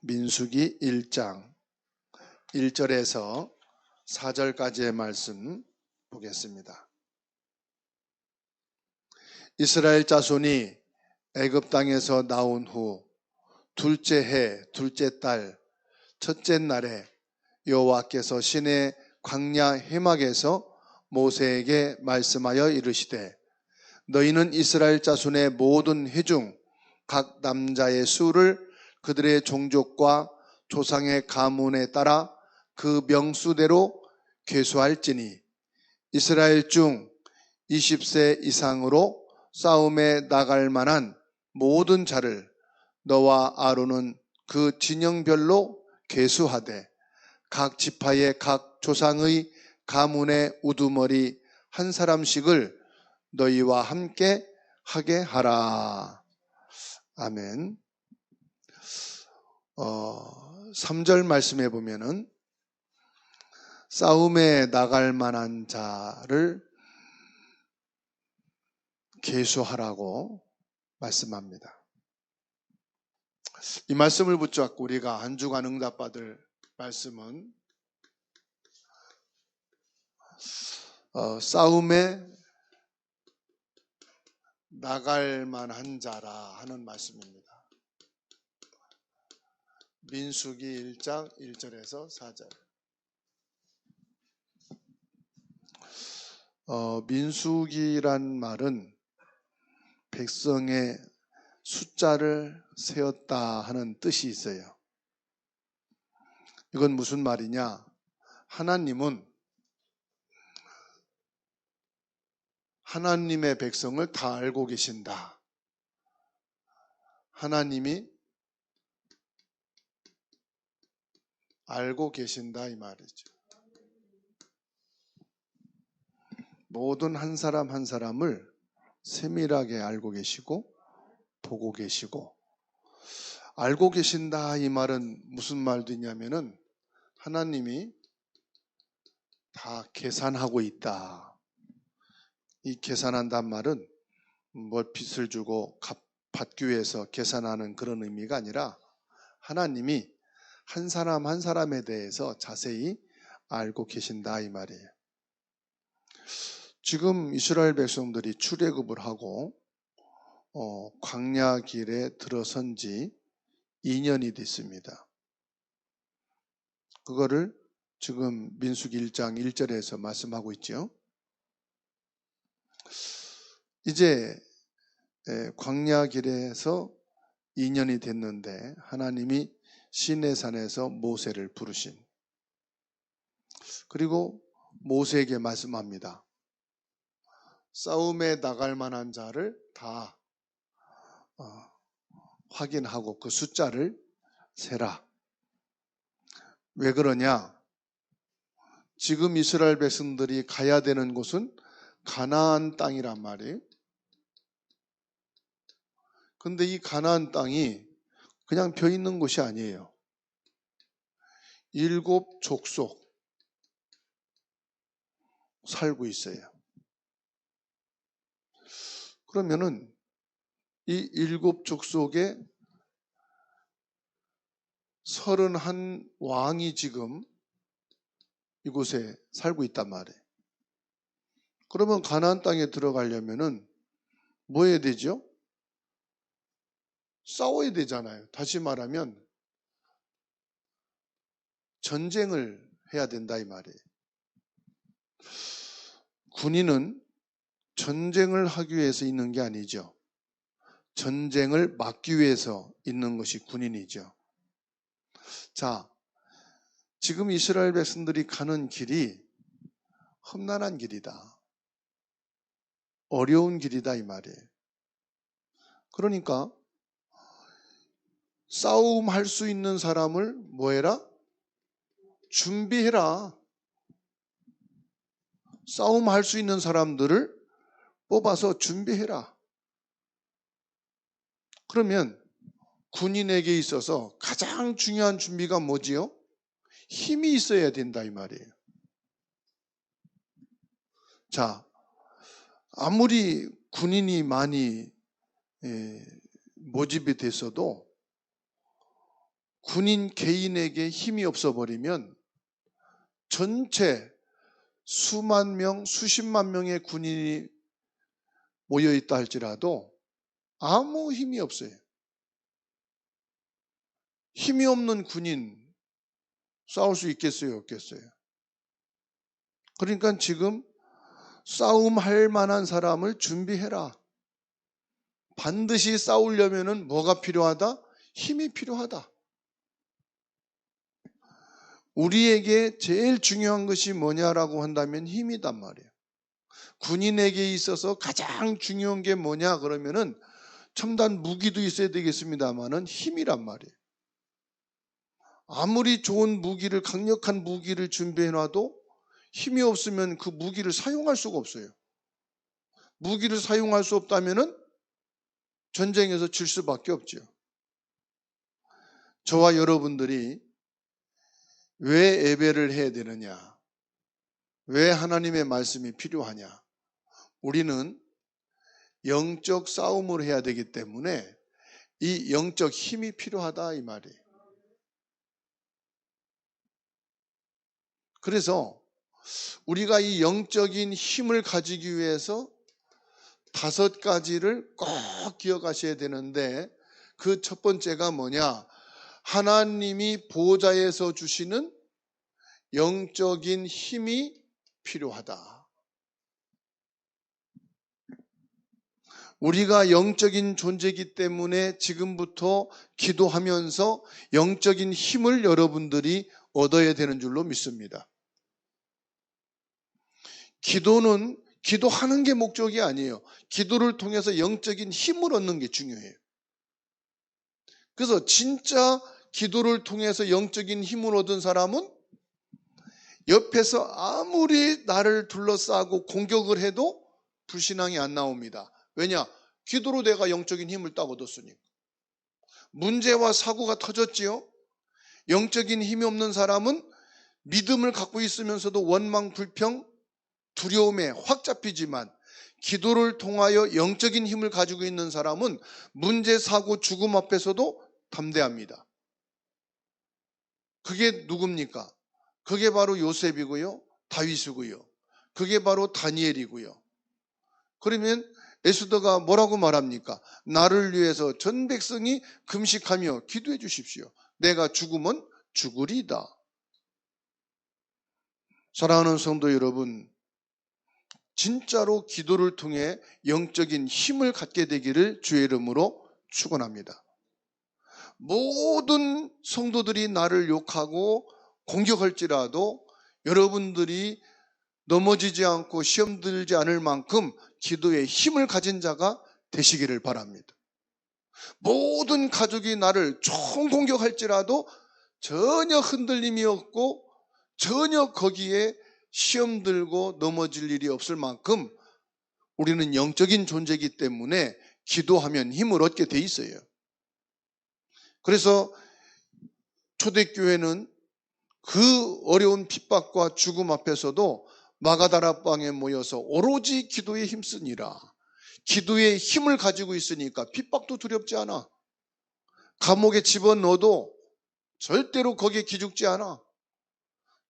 민수기 1장 1절에서 4절까지의 말씀 보겠습니다. 이스라엘 자손이 애굽 땅에서 나온 후 둘째 해 둘째 달 첫째 날에 여호와께서 시내 광야 해막에서 모세에게 말씀하여 이르시되 너희는 이스라엘 자손의 모든 해 중 각 남자의 수를 그들의 종족과 조상의 가문에 따라 그 명수대로 계수할지니 이스라엘 중 20세 이상으로 싸움에 나갈 만한 모든 자를 너와 아론은 그 진영별로 계수하되 각 지파의 각 조상의 가문의 우두머리 한 사람씩을 너희와 함께 하게 하라. 아멘. 3절 말씀해 보면은 싸움에 나갈 만한 자를 계수하라고 말씀합니다. 이 말씀을 붙잡고 우리가 한 주간 응답받을 말씀은 싸움에 나갈 만한 자라 하는 말씀입니다. 민수기 1장 1절에서 4절. 민수기란 말은 백성의 숫자를 세었다 하는 뜻이 있어요. 이건 무슨 말이냐? 하나님은 하나님의 백성을 다 알고 계신다. 하나님이 알고 계신다 이 말이죠. 모든 한 사람 한 사람을 세밀하게 알고 계시고 보고 계시고, 알고 계신다 이 말은 무슨 말이냐면은 하나님이 다 계산하고 있다. 이 계산한단 말은 뭐 빚을 주고 받기 위해서 계산하는 그런 의미가 아니라 하나님이 한 사람 한 사람에 대해서 자세히 알고 계신다 이 말이에요. 지금 이스라엘 백성들이 출애굽을 하고 광야 길에 들어선 지 2년이 됐습니다. 그거를 지금 민수기 1장 1절에서 말씀하고 있죠. 이제 광야 길에서 2년이 됐는데 하나님이 시내산에서 모세를 부르신, 그리고 모세에게 말씀합니다. 싸움에 나갈 만한 자를 다 확인하고 그 숫자를 세라. 왜 그러냐? 지금 이스라엘 백성들이 가야 되는 곳은 가나안 땅이란 말이에요. 근데 이 가나안 땅이 그냥 벼 있는 곳이 아니에요. 7 족속 살고 있어요. 그러면은 이 7 족속에 31 왕이 지금 이곳에 살고 있단 말이에요. 그러면 가나안 땅에 들어가려면은 뭐 해야 되죠? 싸워야 되잖아요. 다시 말하면 전쟁을 해야 된다 이 말이에요. 군인은 전쟁을 하기 위해서 있는 게 아니죠. 전쟁을 막기 위해서 있는 것이 군인이죠. 자, 지금 이스라엘 백성들이 가는 길이 험난한 길이다. 어려운 길이다 이 말이에요. 그러니까 싸움할 수 있는 사람을 뭐 해라? 준비해라. 싸움할 수 있는 사람들을 뽑아서 준비해라. 그러면 군인에게 있어서 가장 중요한 준비가 뭐지요? 힘이 있어야 된다 이 말이에요. 자, 아무리 군인이 많이 모집이 됐어도 군인 개인에게 힘이 없어버리면 전체 수만 명, 수십만 명의 군인이 모여있다 할지라도 아무 힘이 없어요. 힘이 없는 군인 싸울 수 있겠어요, 없겠어요? 그러니까 지금 싸움할 만한 사람을 준비해라. 반드시 싸우려면은 뭐가 필요하다? 힘이 필요하다. 우리에게 제일 중요한 것이 뭐냐라고 한다면 힘이단 말이에요. 군인에게 있어서 가장 중요한 게 뭐냐 그러면은 첨단 무기도 있어야 되겠습니다만은 힘이란 말이에요. 아무리 좋은 무기를, 강력한 무기를 준비해놔도 힘이 없으면 그 무기를 사용할 수가 없어요. 무기를 사용할 수 없다면은 전쟁에서 질 수밖에 없죠. 저와 여러분들이 왜 예배를 해야 되느냐? 왜 하나님의 말씀이 필요하냐? 우리는 영적 싸움을 해야 되기 때문에 이 영적 힘이 필요하다 이 말이에요. 그래서 우리가 이 영적인 힘을 가지기 위해서 5가지를 꼭 기억하셔야 되는데 그 첫 번째가 뭐냐? 하나님이 보좌에서 주시는 영적인 힘이 필요하다. 우리가 영적인 존재이기 때문에 지금부터 기도하면서 영적인 힘을 여러분들이 얻어야 되는 줄로 믿습니다. 기도는 기도하는 게 목적이 아니에요. 기도를 통해서 영적인 힘을 얻는 게 중요해요. 그래서 진짜 기도를 통해서 영적인 힘을 얻은 사람은 옆에서 아무리 나를 둘러싸고 공격을 해도 불신앙이 안 나옵니다. 왜냐? 기도로 내가 영적인 힘을 딱 얻었으니까. 문제와 사고가 터졌지요. 영적인 힘이 없는 사람은 믿음을 갖고 있으면서도 원망, 불평, 두려움에 확 잡히지만 기도를 통하여 영적인 힘을 가지고 있는 사람은 문제, 사고, 죽음 앞에서도 담대합니다. 그게 누굽니까? 그게 바로 요셉이고요. 다윗이고요. 그게 바로 다니엘이고요. 그러면 에스더가 뭐라고 말합니까? 나를 위해서 전 백성이 금식하며 기도해 주십시오. 내가 죽으면 죽으리이다. 사랑하는 성도 여러분, 진짜로 기도를 통해 영적인 힘을 갖게 되기를 주의 이름으로 축원합니다. 모든 성도들이 나를 욕하고 공격할지라도 여러분들이 넘어지지 않고 시험 들지 않을 만큼 기도에 힘을 가진 자가 되시기를 바랍니다. 모든 가족이 나를 총공격할지라도 전혀 흔들림이 없고 전혀 거기에 시험 들고 넘어질 일이 없을 만큼 우리는 영적인 존재이기 때문에 기도하면 힘을 얻게 돼 있어요. 그래서 초대교회는 그 어려운 핍박과 죽음 앞에서도 마가다라방에 모여서 오로지 기도에 힘쓰니라. 기도의 힘을 가지고 있으니까 핍박도 두렵지 않아. 감옥에 집어넣어도 절대로 거기에 기죽지 않아.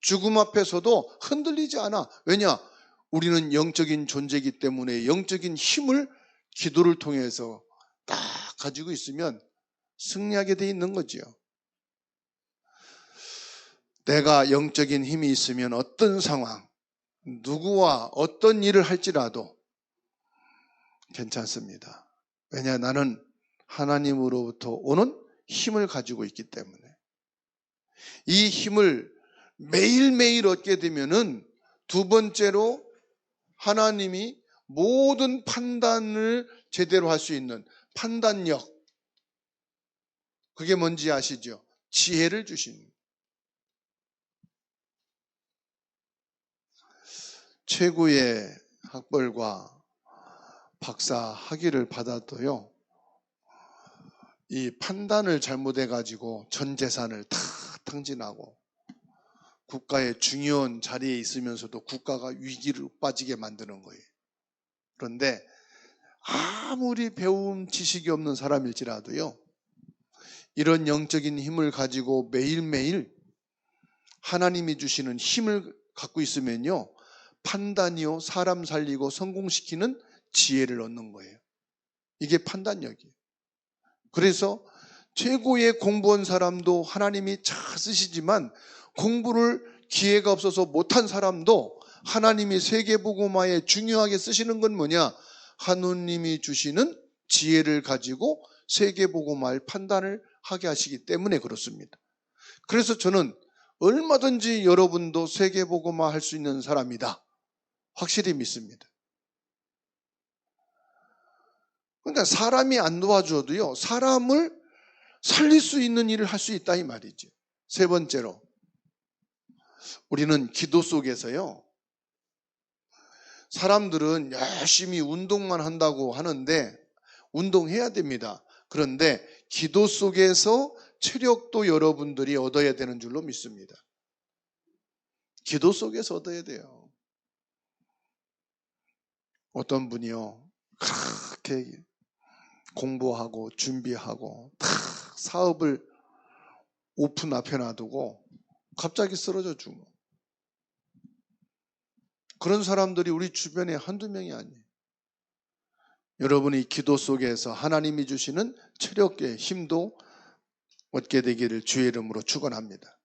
죽음 앞에서도 흔들리지 않아. 왜냐? 우리는 영적인 존재이기 때문에 영적인 힘을 기도를 통해서 딱 가지고 있으면 승리하게 돼 있는 거지요. 내가 영적인 힘이 있으면 어떤 상황, 누구와 어떤 일을 할지라도 괜찮습니다. 왜냐? 나는 하나님으로부터 오는 힘을 가지고 있기 때문에. 이 힘을 매일매일 얻게 되면은 두 번째로 하나님이 모든 판단을 제대로 할 수 있는 판단력. 그게 뭔지 아시죠? 지혜를 주십니다. 최고의 학벌과 박사 학위를 받아도요, 이 판단을 잘못해가지고 전 재산을 다 탕진하고 국가의 중요한 자리에 있으면서도 국가가 위기를 빠지게 만드는 거예요. 그런데 아무리 배운 지식이 없는 사람일지라도요, 이런 영적인 힘을 가지고 매일매일 하나님이 주시는 힘을 갖고 있으면요, 판단이요, 사람 살리고 성공시키는 지혜를 얻는 거예요. 이게 판단력이에요. 그래서 최고의 공부한 사람도 하나님이 잘 쓰시지만 공부를 기회가 없어서 못한 사람도 하나님이 세계복음화에 중요하게 쓰시는 건 뭐냐? 하느님이 주시는 지혜를 가지고 세계복음화를 판단을 하게 하시기 때문에 그렇습니다. 그래서 저는 얼마든지 여러분도 세계복음화 할 수 있는 사람이다, 확실히 믿습니다. 그러니까 사람이 안 도와줘도요, 사람을 살릴 수 있는 일을 할 수 있다 이 말이죠. 세 번째로, 우리는 기도 속에서요, 사람들은 열심히 운동만 한다고 하는데 운동해야 됩니다. 그런데 기도 속에서 체력도 여러분들이 얻어야 되는 줄로 믿습니다. 기도 속에서 얻어야 돼요. 어떤 분이요, 그렇게 공부하고 준비하고 다 사업을 오픈 앞에 놔두고 갑자기 쓰러져 죽어. 그런 사람들이 우리 주변에 한두 명이 아니에요. 여러분이 기도 속에서 하나님이 주시는 체력의 힘도 얻게 되기를 주의 이름으로 축원합니다.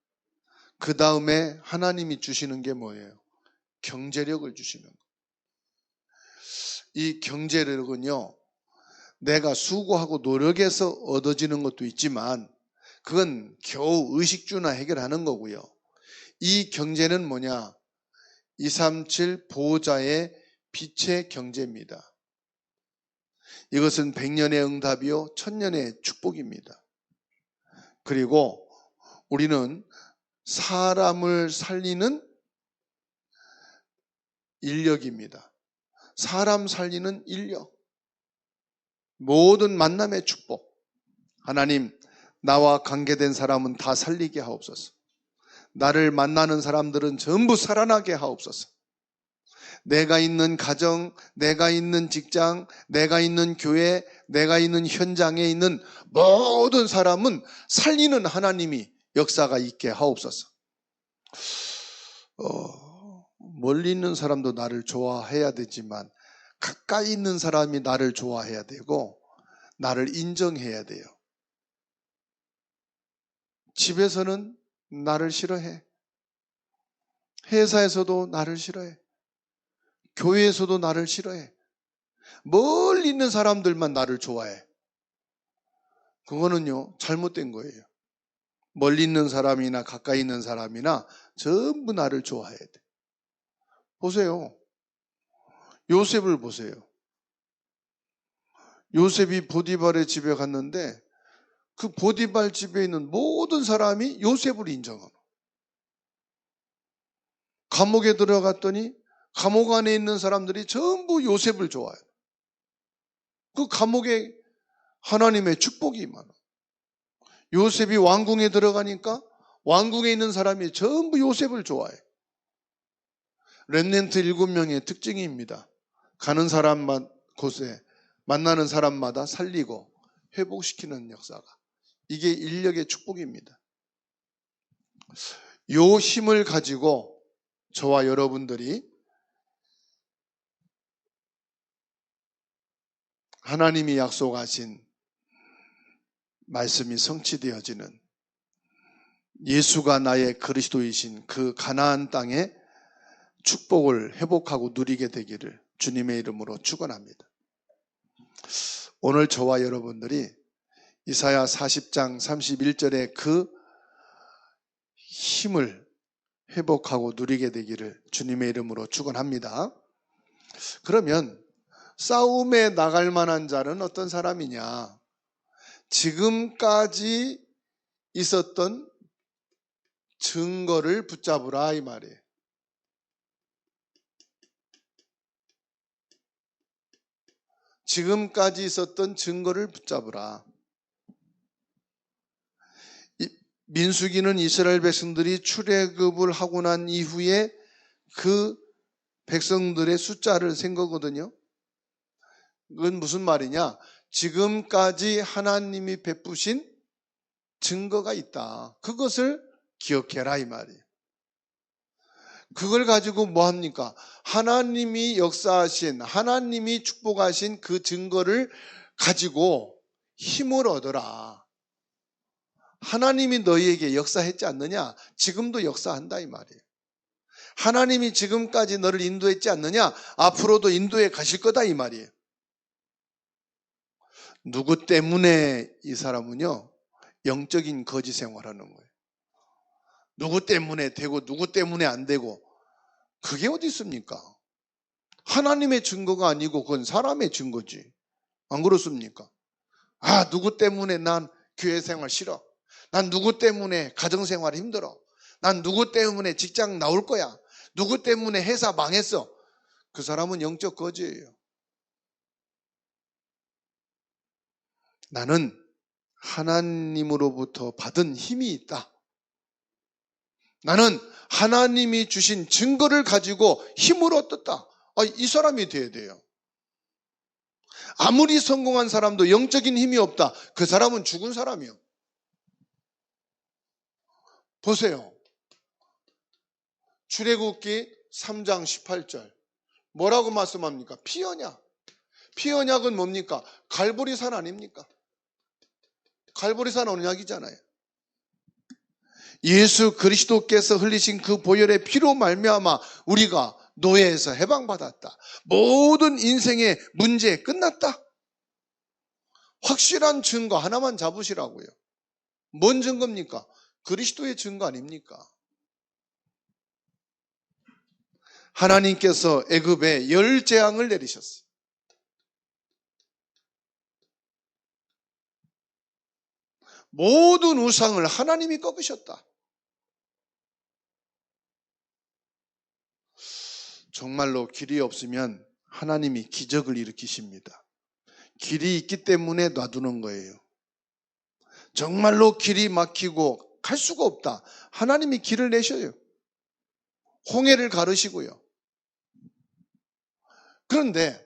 그 다음에 하나님이 주시는 게 뭐예요? 경제력을 주시는 거예요. 이 경제력은요, 내가 수고하고 노력해서 얻어지는 것도 있지만 그건 겨우 의식주나 해결하는 거고요. 이 경제는 뭐냐? 237 보호자의 빛의 경제입니다. 이것은 100년의 응답이요, 1000년의 축복입니다. 그리고 우리는 사람을 살리는 인력입니다. 사람 살리는 인력. 모든 만남의 축복. 하나님, 나와 관계된 사람은 다 살리게 하옵소서. 나를 만나는 사람들은 전부 살아나게 하옵소서. 내가 있는 가정, 내가 있는 직장, 내가 있는 교회, 내가 있는 현장에 있는 모든 사람은 살리는 하나님이 역사가 있게 하옵소서. 멀리 있는 사람도 나를 좋아해야 되지만 가까이 있는 사람이 나를 좋아해야 되고 나를 인정해야 돼요. 집에서는 나를 싫어해. 회사에서도 나를 싫어해. 교회에서도 나를 싫어해. 멀리 있는 사람들만 나를 좋아해. 그거는요, 잘못된 거예요. 멀리 있는 사람이나 가까이 있는 사람이나 전부 나를 좋아해야 돼. 보세요. 요셉을 보세요. 요셉이 보디발의 집에 갔는데 그 보디발 집에 있는 모든 사람이 요셉을 인정하고, 감옥에 들어갔더니 감옥 안에 있는 사람들이 전부 요셉을 좋아해요. 그 감옥에 하나님의 축복이 많아. 요셉이 왕궁에 들어가니까 왕궁에 있는 사람이 전부 요셉을 좋아해. 렘넌트 7명의 특징입니다. 가는 사람만 곳에 만나는 사람마다 살리고 회복시키는 역사가. 이게 인력의 축복입니다. 요 힘을 가지고 저와 여러분들이 하나님이 약속하신 말씀이 성취되어지는 예수가 나의 그리스도이신 그 가나안 땅의 축복을 회복하고 누리게 되기를 주님의 이름으로 축원합니다. 오늘 저와 여러분들이 이사야 40장 31절의 그 힘을 회복하고 누리게 되기를 주님의 이름으로 축원합니다. 그러면 싸움에 나갈 만한 자는 어떤 사람이냐? 지금까지 있었던 증거를 붙잡으라 이 말이에요. 지금까지 있었던 증거를 붙잡으라. 민수기는 이스라엘 백성들이 출애굽을 하고 난 이후에 그 백성들의 숫자를 센 거거든요. 그건 무슨 말이냐? 지금까지 하나님이 베푸신 증거가 있다. 그것을 기억해라 이 말이에요. 그걸 가지고 뭐 합니까? 하나님이 역사하신, 하나님이 축복하신 그 증거를 가지고 힘을 얻어라. 하나님이 너희에게 역사했지 않느냐? 지금도 역사한다 이 말이에요. 하나님이 지금까지 너를 인도했지 않느냐? 앞으로도 인도해 가실 거다 이 말이에요. 누구 때문에 이 사람은요, 영적인 거지 생활하는 거예요. 누구 때문에 되고 누구 때문에 안 되고, 그게 어디 있습니까? 하나님의 증거가 아니고 그건 사람의 증거지. 안 그렇습니까? 아, 누구 때문에 난 교회 생활 싫어. 난 누구 때문에 가정생활 힘들어. 난 누구 때문에 직장 나올 거야. 누구 때문에 회사 망했어. 그 사람은 영적 거지예요. 나는 하나님으로부터 받은 힘이 있다. 나는 하나님이 주신 증거를 가지고 힘을 얻었다. 이 사람이 돼야 돼요. 아무리 성공한 사람도 영적인 힘이 없다. 그 사람은 죽은 사람이요. 보세요. 출애굽기 3장 18절. 뭐라고 말씀합니까? 피언약. 피언약은 뭡니까? 갈보리산 아닙니까? 갈보리산 언약이잖아요. 예수 그리스도께서 흘리신 그 보혈의 피로 말미암아 우리가 노예에서 해방받았다. 모든 인생의 문제 끝났다. 확실한 증거 하나만 잡으시라고요. 뭔 증거입니까? 그리스도의 증거 아닙니까? 하나님께서 애굽에 열 재앙을 내리셨어요. 모든 우상을 하나님이 꺾으셨다. 정말로 길이 없으면 하나님이 기적을 일으키십니다. 길이 있기 때문에 놔두는 거예요. 정말로 길이 막히고 갈 수가 없다. 하나님이 길을 내셔요. 홍해를 가르시고요. 그런데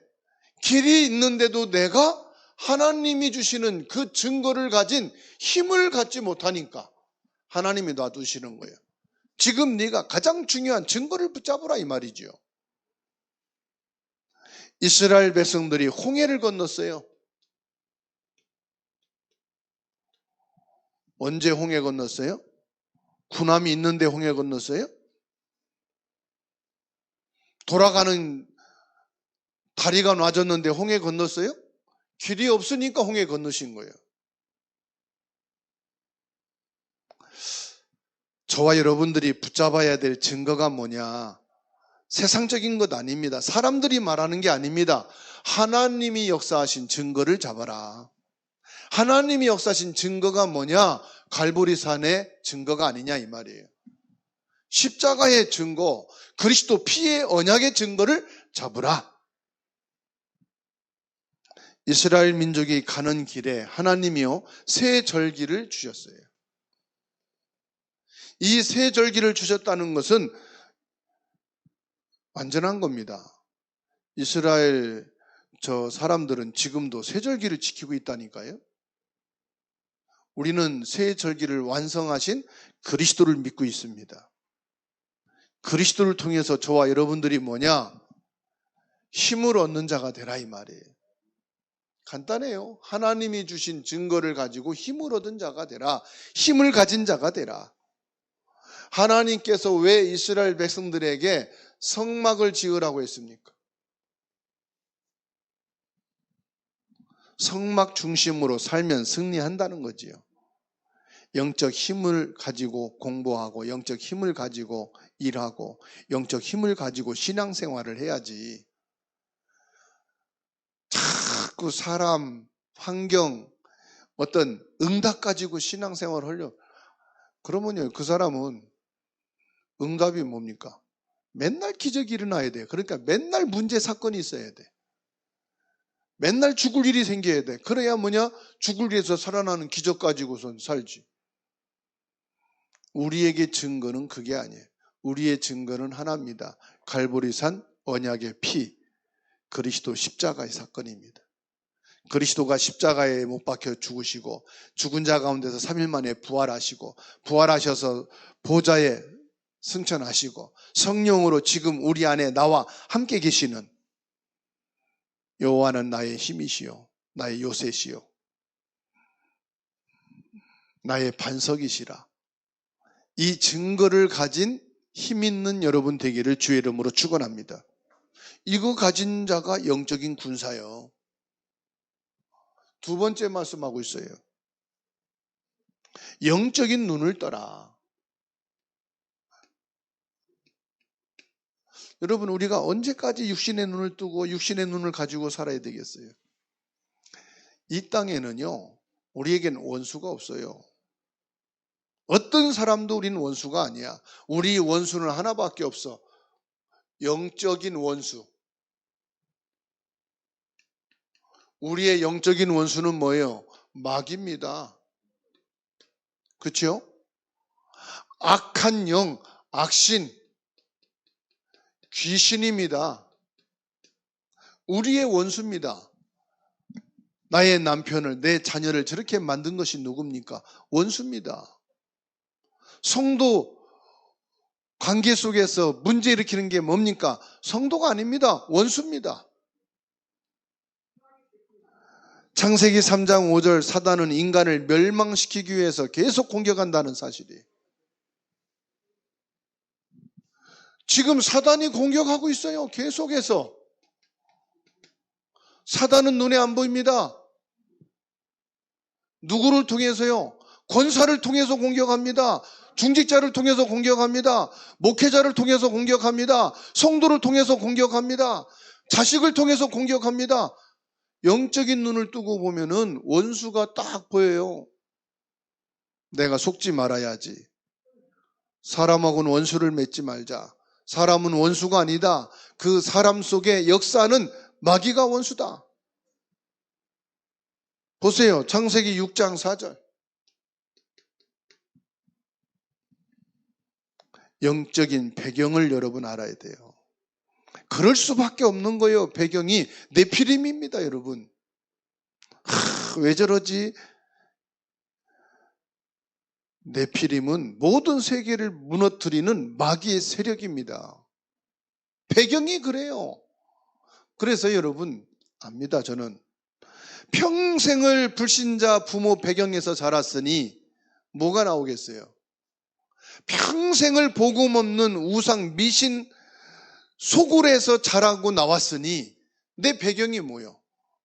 길이 있는데도 내가 하나님이 주시는 그 증거를 가진 힘을 갖지 못하니까 하나님이 놔두시는 거예요. 지금 네가 가장 중요한 증거를 붙잡으라 이 말이지요. 이스라엘 백성들이 홍해를 건넜어요. 언제 홍해 건넜어요? 군함이 있는데 홍해 건넜어요? 돌아가는 다리가 놔졌는데 홍해 건넜어요? 길이 없으니까 홍해 건너신 거예요. 저와 여러분들이 붙잡아야 될 증거가 뭐냐? 세상적인 것 아닙니다. 사람들이 말하는 게 아닙니다. 하나님이 역사하신 증거를 잡아라. 하나님이 역사하신 증거가 뭐냐? 갈보리산의 증거가 아니냐 이 말이에요. 십자가의 증거, 그리스도 피의 언약의 증거를 잡으라. 이스라엘 민족이 가는 길에 하나님이요 새 절기를 주셨어요. 이 새 절기를 주셨다는 것은 완전한 겁니다. 이스라엘 저 사람들은 지금도 새 절기를 지키고 있다니까요. 우리는 새 절기를 완성하신 그리스도를 믿고 있습니다. 그리스도를 통해서 저와 여러분들이 뭐냐? 힘을 얻는 자가 되라 이 말이에요. 간단해요. 하나님이 주신 증거를 가지고 힘을 얻은 자가 되라. 힘을 가진 자가 되라. 하나님께서 왜 이스라엘 백성들에게 성막을 지으라고 했습니까? 성막 중심으로 살면 승리한다는 거지요. 영적 힘을 가지고 공부하고 영적 힘을 가지고 일하고 영적 힘을 가지고 신앙생활을 해야지. 자꾸 사람, 환경, 어떤 응답 가지고 신앙생활을 하려고 그러면요 그 사람은 응답이 뭡니까? 맨날 기적이 일어나야 돼. 그러니까 맨날 문제 사건이 있어야 돼. 맨날 죽을 일이 생겨야 돼. 그래야 뭐냐? 죽을 위해서 살아나는 기적 가지고선 살지. 우리에게 증거는 그게 아니에요. 우리의 증거는 하나입니다. 갈보리산 언약의 피, 그리스도 십자가의 사건입니다. 그리스도가 십자가에 못 박혀 죽으시고 죽은 자 가운데서 3일 만에 부활하시고 부활하셔서 보좌에 승천하시고 성령으로 지금 우리 안에 나와 함께 계시는 여호와는 나의 힘이시요 나의 요새시요 나의 반석이시라. 이 증거를 가진 힘 있는 여러분 되기를 주의 이름으로 축원합니다. 이거 가진 자가 영적인 군사요. 두 번째 말씀하고 있어요. 영적인 눈을 떠라. 여러분, 우리가 언제까지 육신의 눈을 뜨고 육신의 눈을 가지고 살아야 되겠어요? 이 땅에는요, 우리에겐 원수가 없어요. 어떤 사람도 우리는 원수가 아니야. 우리 원수는 하나밖에 없어. 영적인 원수. 우리의 영적인 원수는 뭐예요? 마귀입니다. 그렇죠? 악한 영, 악신, 귀신입니다. 우리의 원수입니다. 나의 남편을, 내 자녀를 저렇게 만든 것이 누굽니까? 원수입니다. 성도 관계 속에서 문제 일으키는 게 뭡니까? 성도가 아닙니다. 원수입니다. 창세기 3장 5절 사단은 인간을 멸망시키기 위해서 계속 공격한다는 사실이에요. 지금 사단이 공격하고 있어요. 계속해서. 사단은 눈에 안 보입니다. 누구를 통해서요? 권사를 통해서 공격합니다. 중직자를 통해서 공격합니다. 목회자를 통해서 공격합니다. 성도를 통해서 공격합니다. 자식을 통해서 공격합니다. 영적인 눈을 뜨고 보면은 원수가 딱 보여요. 내가 속지 말아야지. 사람하고는 원수를 맺지 말자. 사람은 원수가 아니다. 그 사람 속의 역사는 마귀가 원수다. 보세요. 창세기 6장 4절. 영적인 배경을 여러분 알아야 돼요. 그럴 수밖에 없는 거예요. 배경이 네피림입니다, 여러분. 왜 저러지? 네피림은 모든 세계를 무너뜨리는 마귀의 세력입니다. 배경이 그래요. 그래서 여러분 압니다. 저는 평생을 불신자 부모 배경에서 자랐으니 뭐가 나오겠어요? 평생을 복음 없는 우상 미신 소굴에서 자라고 나왔으니 내 배경이 뭐예요?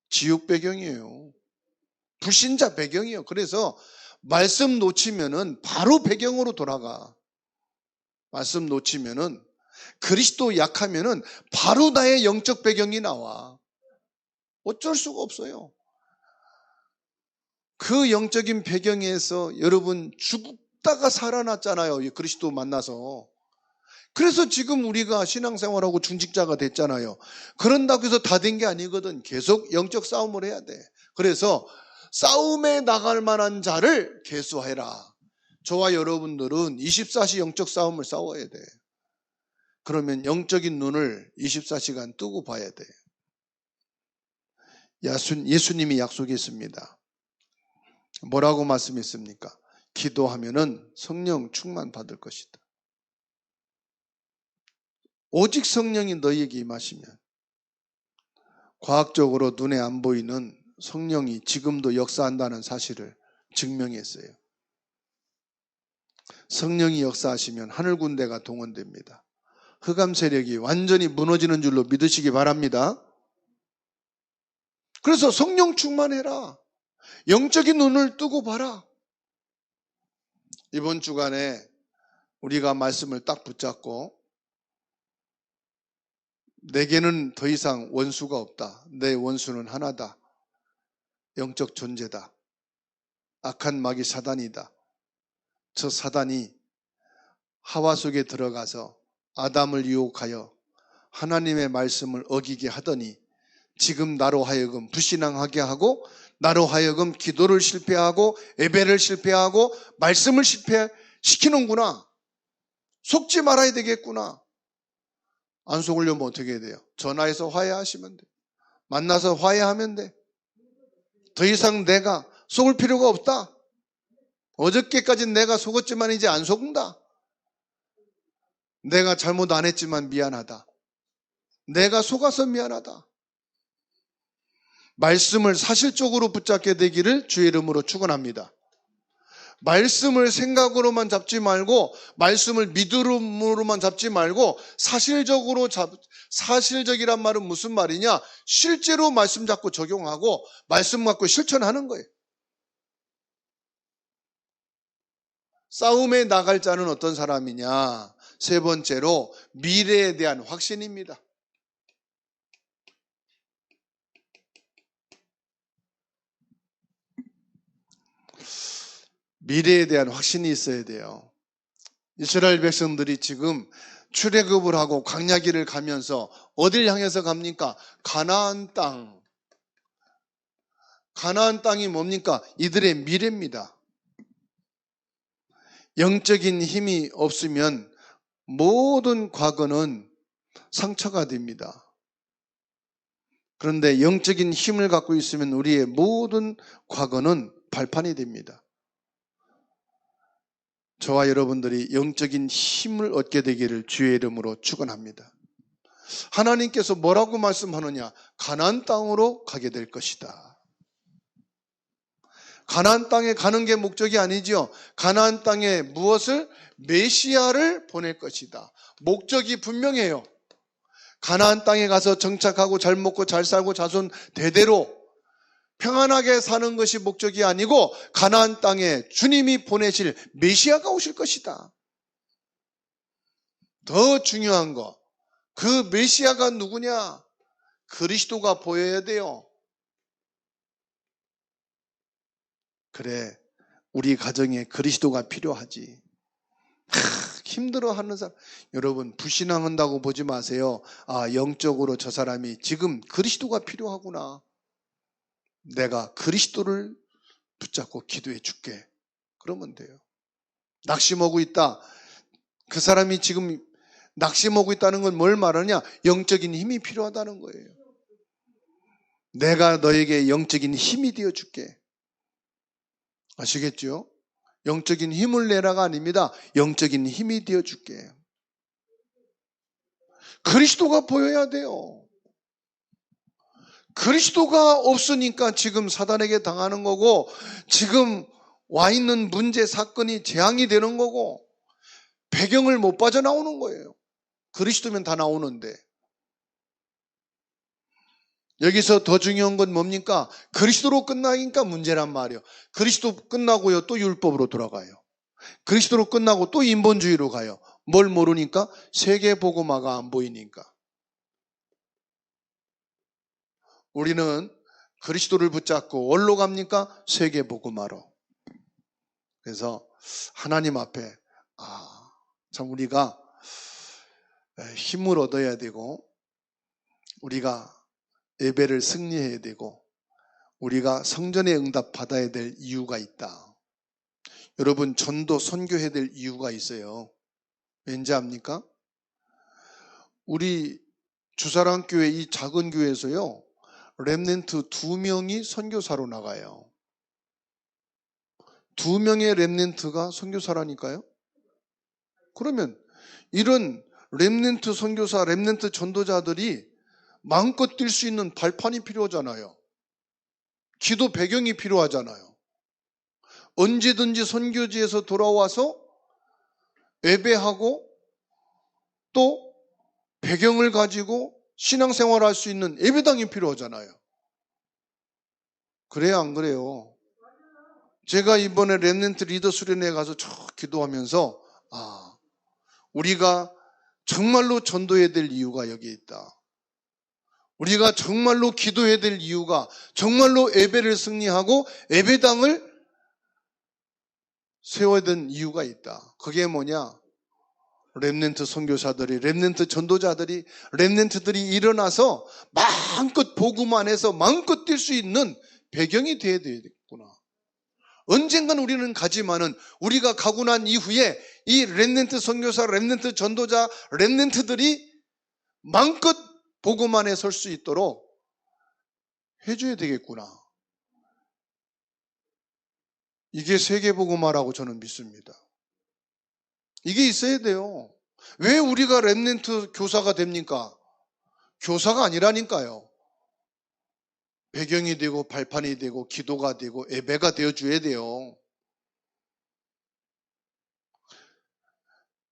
지옥 배경이에요. 불신자 배경이에요. 그래서 말씀 놓치면은 바로 배경으로 돌아가. 말씀 놓치면은 그리스도 약하면은 바로 나의 영적 배경이 나와. 어쩔 수가 없어요. 그 영적인 배경에서 여러분 죽다가 살아났잖아요. 그리스도 만나서. 그래서 지금 우리가 신앙생활하고 중직자가 됐잖아요. 그런다고 해서 다 된 게 아니거든. 계속 영적 싸움을 해야 돼. 그래서 싸움에 나갈 만한 자를 계수해라. 저와 여러분들은 24시 영적 싸움을 싸워야 돼. 그러면 영적인 눈을 24시간 뜨고 봐야 돼. 예수님이 약속했습니다. 뭐라고 말씀했습니까? 기도하면은 성령 충만 받을 것이다. 오직 성령이 너희에게 임하시면 과학적으로 눈에 안 보이는 성령이 지금도 역사한다는 사실을 증명했어요. 성령이 역사하시면 하늘 군대가 동원됩니다. 흑암 세력이 완전히 무너지는 줄로 믿으시기 바랍니다. 그래서 성령 충만해라. 영적인 눈을 뜨고 봐라. 이번 주간에 우리가 말씀을 딱 붙잡고 내게는 더 이상 원수가 없다. 내 원수는 하나다. 영적 존재다. 악한 마귀 사단이다. 저 사단이 하와 속에 들어가서 아담을 유혹하여 하나님의 말씀을 어기게 하더니 지금 나로 하여금 불신앙하게 하고 나로 하여금 기도를 실패하고 예배를 실패하고 말씀을 실패시키는구나. 속지 말아야 되겠구나. 안 속으려면 어떻게 해야 돼요? 전화해서 화해하시면 돼. 만나서 화해하면 돼. 더 이상 내가 속을 필요가 없다. 어저께까지 내가 속았지만 이제 안 속는다. 내가 잘못 안 했지만 미안하다. 내가 속아서 미안하다. 말씀을 사실적으로 붙잡게 되기를 주의 이름으로 축원합니다. 말씀을 생각으로만 잡지 말고, 말씀을 믿음으로만 잡지 말고, 사실적이란 말은 무슨 말이냐? 실제로 말씀 잡고 적용하고 말씀 갖고 실천하는 거예요. 싸움에 나갈 자는 어떤 사람이냐? 세 번째로 미래에 대한 확신입니다. 미래에 대한 확신이 있어야 돼요. 이스라엘 백성들이 지금 출애굽을 하고 광야길을 가면서 어딜 향해서 갑니까? 가나안 땅. 가나안 땅이 뭡니까? 이들의 미래입니다. 영적인 힘이 없으면 모든 과거는 상처가 됩니다. 그런데 영적인 힘을 갖고 있으면 우리의 모든 과거는 발판이 됩니다. 저와 여러분들이 영적인 힘을 얻게 되기를 주의 이름으로 축원합니다. 하나님께서 뭐라고 말씀하느냐? 가나안 땅으로 가게 될 것이다. 가나안 땅에 가는 게 목적이 아니죠. 가나안 땅에 무엇을? 메시아를 보낼 것이다. 목적이 분명해요. 가나안 땅에 가서 정착하고 잘 먹고 잘 살고 자손 대대로 평안하게 사는 것이 목적이 아니고 가나안 땅에 주님이 보내실 메시아가 오실 것이다. 더 중요한 거, 그 메시아가 누구냐? 그리스도가 보여야 돼요. 그래, 우리 가정에 그리스도가 필요하지. 힘들어하는 사람, 여러분 불신앙한다고 보지 마세요. 영적으로 저 사람이 지금 그리스도가 필요하구나. 내가 그리스도를 붙잡고 기도해 줄게. 그러면 돼요. 낙심하고 있다. 그 사람이 지금 낙심하고 있다는 건 뭘 말하냐? 영적인 힘이 필요하다는 거예요. 내가 너에게 영적인 힘이 되어 줄게. 아시겠죠? 영적인 힘을 내라가 아닙니다. 영적인 힘이 되어 줄게. 그리스도가 보여야 돼요. 그리스도가 없으니까 지금 사단에게 당하는 거고, 지금 와 있는 문제, 사건이 재앙이 되는 거고, 배경을 못 빠져나오는 거예요. 그리스도면 다 나오는데. 여기서 더 중요한 건 뭡니까? 그리스도로 끝나니까 문제란 말이에요. 그리스도 끝나고요, 또 율법으로 돌아가요. 그리스도로 끝나고 또 인본주의로 가요. 뭘 모르니까? 세계복음화가 안 보이니까. 우리는 그리스도를 붙잡고 어디로 갑니까? 세계복음화로. 그래서 하나님 앞에 참 우리가 힘을 얻어야 되고, 우리가 예배를 승리해야 되고, 우리가 성전의 응답 받아야 될 이유가 있다. 여러분, 전도 선교해야 될 이유가 있어요. 왠지 압니까? 우리 주사랑교회 이 작은 교회에서요, 렘넌트 2명이 선교사로 나가요. 2명의 렘넌트가 선교사라니까요. 그러면 이런 렘넌트 선교사, 렘넌트 전도자들이 마음껏 뛸 수 있는 발판이 필요하잖아요. 기도 배경이 필요하잖아요. 언제든지 선교지에서 돌아와서 예배하고 또 배경을 가지고 신앙생활할 수 있는 예배당이 필요하잖아요. 그래요, 안 그래요? 제가 이번에 렘넌트 리더 수련회에 가서 기도하면서 우리가 정말로 전도해야 될 이유가 여기에 있다. 우리가 정말로 기도해야 될 이유가, 정말로 예배를 승리하고 예배당을 세워야 될 이유가 있다. 그게 뭐냐? 렘넌트 선교사들이, 렘넌트 전도자들이, 렘넌트들이 일어나서 마음껏 복음 안에서 마음껏 뛸 수 있는 배경이 되어야 되겠구나. 언젠간 우리는 가지만은 우리가 가고 난 이후에 이 렘넌트 선교사, 렘넌트 전도자, 렘넌트들이 마음껏 복음 안에 설 수 있도록 해줘야 되겠구나. 이게 세계복음화라고 저는 믿습니다. 이게 있어야 돼요. 왜 우리가 렘넌트 교사가 됩니까? 교사가 아니라니까요. 배경이 되고 발판이 되고 기도가 되고 예배가 되어줘야 돼요.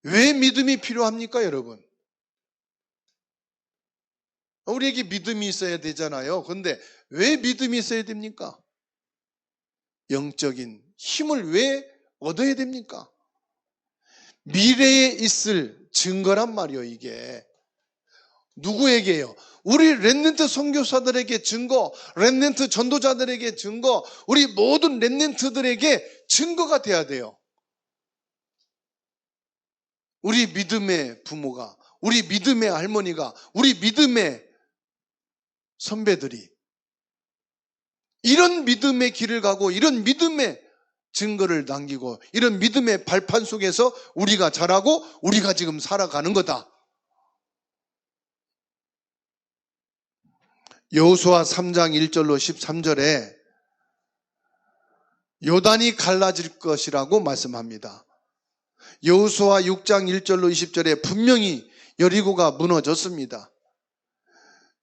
왜 믿음이 필요합니까, 여러분? 우리에게 믿음이 있어야 되잖아요. 그런데 왜 믿음이 있어야 됩니까? 영적인 힘을 왜 얻어야 됩니까? 미래에 있을 증거란 말이에요, 이게. 누구에게요? 우리 렘넌트 선교사들에게 증거, 렘넌트 전도자들에게 증거, 우리 모든 렘넌트들에게 증거가 돼야 돼요. 우리 믿음의 부모가, 우리 믿음의 할머니가, 우리 믿음의 선배들이 이런 믿음의 길을 가고 이런 믿음의 증거를 남기고 이런 믿음의 발판 속에서 우리가 자라고 우리가 지금 살아가는 거다. 여호수아 3장 1절로 13절에 요단이 갈라질 것이라고 말씀합니다. 여호수아 6장 1절로 20절에 분명히 여리고가 무너졌습니다.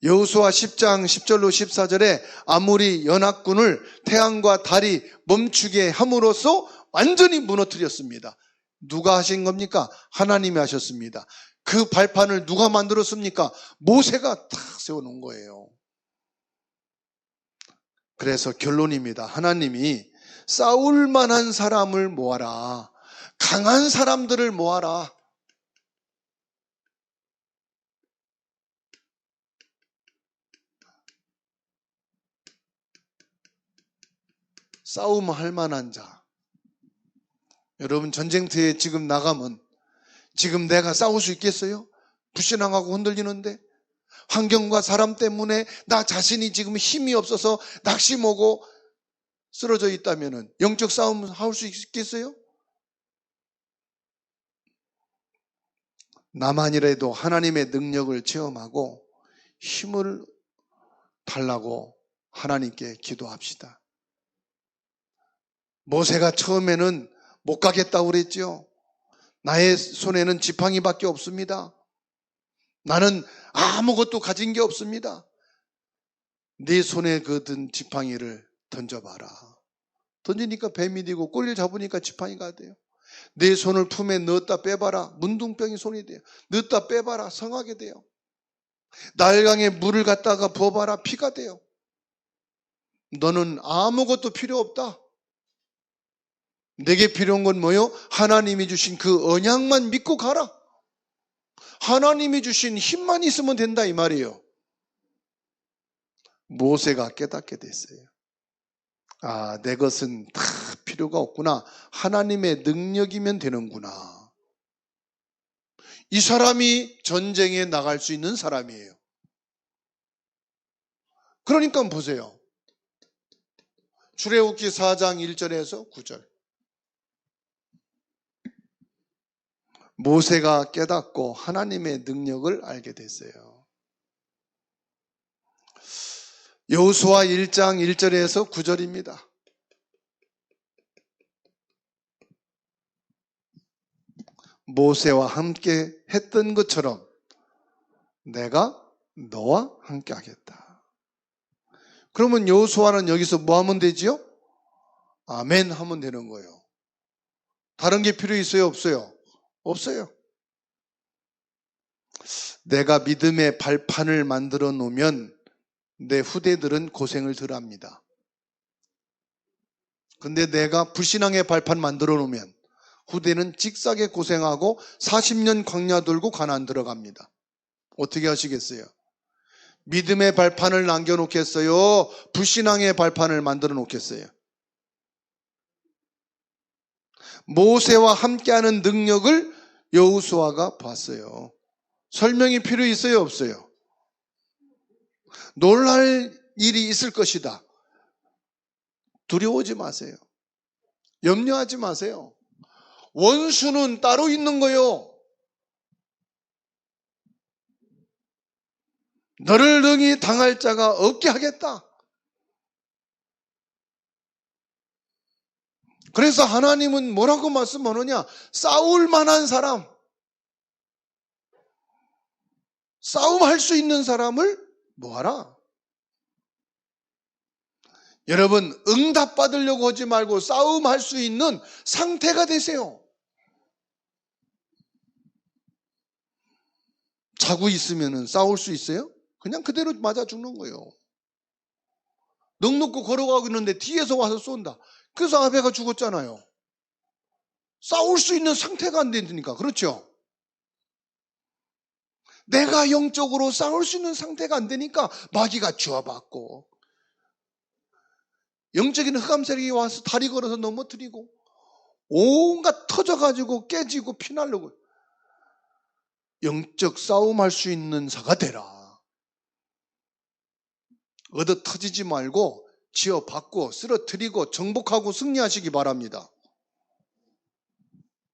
여호수아 10장 10절로 14절에 아모리 연합군을 태양과 달이 멈추게 함으로써 완전히 무너뜨렸습니다. 누가 하신 겁니까? 하나님이 하셨습니다. 그 발판을 누가 만들었습니까? 모세가 탁 세워놓은 거예요. 그래서 결론입니다. 하나님이 싸울 만한 사람을 모아라. 강한 사람들을 모아라. 싸움할 만한 자. 여러분 전쟁터에 지금 나가면 지금 내가 싸울 수 있겠어요? 불신앙하고 흔들리는데 환경과 사람 때문에 나 자신이 지금 힘이 없어서 낙심하고 쓰러져 있다면 영적 싸움 할 수 있겠어요? 나만이라도 하나님의 능력을 체험하고 힘을 달라고 하나님께 기도합시다. 모세가 처음에는 못 가겠다고 그랬죠. 나의 손에는 지팡이밖에 없습니다. 나는 아무것도 가진 게 없습니다. 네 손에 든 지팡이를 던져봐라. 던지니까 뱀이 되고 꼬리를 잡으니까 지팡이가 돼요. 내 손을 품에 넣었다 빼봐라. 문둥병이 손이 돼요. 넣었다 빼봐라. 성하게 돼요. 날강에 물을 갖다가 부어봐라. 피가 돼요. 너는 아무것도 필요 없다. 내게 필요한 건 뭐요? 하나님이 주신 그 언약만 믿고 가라. 하나님이 주신 힘만 있으면 된다 이 말이에요. 모세가 깨닫게 됐어요. 아, 내 것은 다 필요가 없구나. 하나님의 능력이면 되는구나. 이 사람이 전쟁에 나갈 수 있는 사람이에요. 그러니까 보세요. 출애굽기 4장 1절에서 9절. 모세가 깨닫고 하나님의 능력을 알게 됐어요. 여호수아 1장 1절에서 9절입니다. 모세와 함께 했던 것처럼 내가 너와 함께 하겠다. 그러면 여호수아는 여기서 뭐 하면 되지요? 아멘 하면 되는 거예요. 다른 게 필요 있어요? 없어요? 없어요. 내가 믿음의 발판을 만들어 놓으면 내 후대들은 고생을 덜 합니다. 근데 내가 불신앙의 발판 만들어 놓으면 후대는 직사게 고생하고 40년 광야 돌고 가나안 들어갑니다. 어떻게 하시겠어요? 믿음의 발판을 남겨놓겠어요? 불신앙의 발판을 만들어 놓겠어요? 모세와 함께하는 능력을 여호수아가 봤어요. 설명이 필요 있어요? 없어요? 놀랄 일이 있을 것이다. 두려워하지 마세요. 염려하지 마세요. 원수는 따로 있는 거요. 너를 능히 당할 자가 없게 하겠다. 그래서 하나님은 뭐라고 말씀하느냐? 싸울 만한 사람, 싸움할 수 있는 사람을 뭐하라? 여러분, 응답받으려고 하지 말고 싸움할 수 있는 상태가 되세요. 자고 있으면 싸울 수 있어요? 그냥 그대로 맞아 죽는 거예요. 넋놓고 걸어가고 있는데 뒤에서 와서 쏜다. 그래서 아베가 죽었잖아요. 싸울 수 있는 상태가 안 되니까. 그렇죠? 내가 영적으로 싸울 수 있는 상태가 안 되니까 마귀가 쥐어받고 영적인 흑암 세력이 와서 다리 걸어서 넘어뜨리고 온갖 터져가지고 깨지고 피날르고. 영적 싸움할 수 있는 자가 되라. 얻어 터지지 말고 쥐어받고 쓰러뜨리고 정복하고 승리하시기 바랍니다.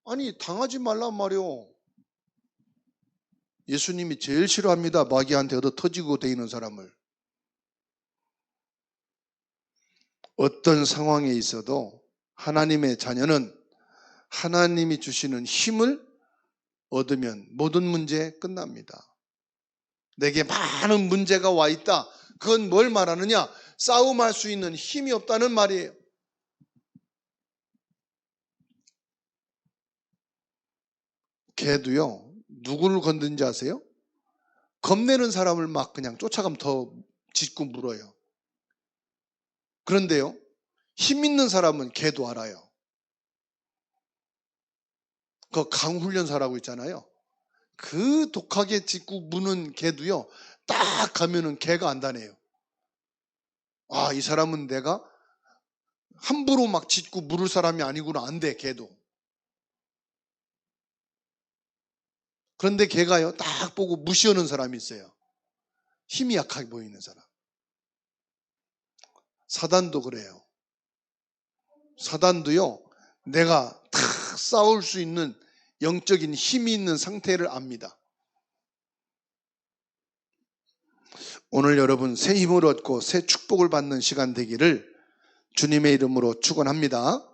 아니, 당하지 말란 말이요. 예수님이 제일 싫어합니다. 마귀한테 얻어 터지고 다니는 사람을. 어떤 상황에 있어도 하나님의 자녀는 하나님이 주시는 힘을 얻으면 모든 문제 끝납니다. 내게 많은 문제가 와 있다. 그건 뭘 말하느냐? 싸움할 수 있는 힘이 없다는 말이에요. 개도요, 누구를 건든지 아세요? 겁내는 사람을 막 그냥 쫓아가면 더 짖고 물어요. 그런데요, 힘 있는 사람은 개도 알아요. 그 강훈련사라고 있잖아요. 그 독하게 짖고 무는 개도요, 딱 가면은 개가 안다네요. 아, 이 사람은 내가 함부로 막 짖고 물을 사람이 아니구나. 안 돼, 개도. 그런데 개가요, 딱 보고 무시하는 사람이 있어요. 힘이 약하게 보이는 사람. 사단도 그래요. 사단도요, 내가 탁 싸울 수 있는 영적인 힘이 있는 상태를 압니다. 오늘 여러분 새 힘을 얻고 새 축복을 받는 시간 되기를 주님의 이름으로 축원합니다.